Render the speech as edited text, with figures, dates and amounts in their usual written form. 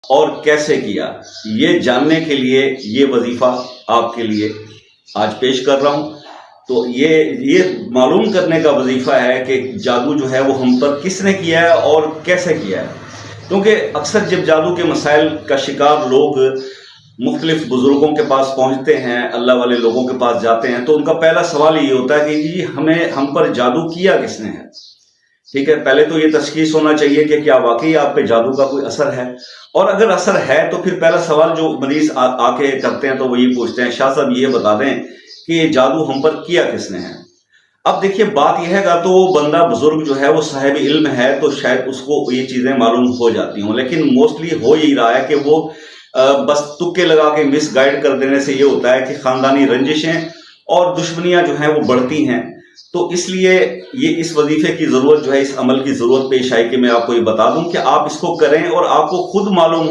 اور کیسے کیا، یہ جاننے کے لیے یہ وظیفہ آپ کے لیے آج پیش کر رہا ہوں۔ تو یہ معلوم کرنے کا وظیفہ ہے کہ جادو جو ہے وہ ہم پر کس نے کیا ہے اور کیسے کیا ہے، کیونکہ اکثر جب جادو کے مسائل کا شکار لوگ مختلف بزرگوں کے پاس پہنچتے ہیں، اللہ والے لوگوں کے پاس جاتے ہیں، تو ان کا پہلا سوال یہ ہوتا ہے کہ جی ہم پر جادو کیا کس نے ہے۔ ٹھیک ہے، پہلے تو یہ تشخیص ہونا چاہیے کہ کیا واقعی آپ پہ جادو کا کوئی اثر ہے، اور اگر اثر ہے تو پھر پہلا سوال جو مریض آ کے کرتے ہیں تو وہ یہ پوچھتے ہیں، شاہ صاحب یہ بتا دیں کہ یہ جادو ہم پر کیا کس نے ہے۔ اب دیکھیے بات یہ ہے گا تو وہ بندہ بزرگ جو ہے وہ صاحب علم ہے تو شاید اس کو یہ چیزیں معلوم ہو جاتی ہوں، لیکن موسٹلی ہو یہی رہا ہے کہ وہ بس تکے لگا کے مس گائیڈ کر دینے سے یہ ہوتا ہے کہ خاندانی رنجشیں اور دشمنیاں جو ہیں وہ بڑھتی ہیں۔ تو اس لیے یہ اس وظیفے کی ضرورت جو ہے، اس عمل کی ضرورت پیش آئی کہ میں آپ کو یہ بتا دوں کہ آپ اس کو کریں اور آپ کو خود معلوم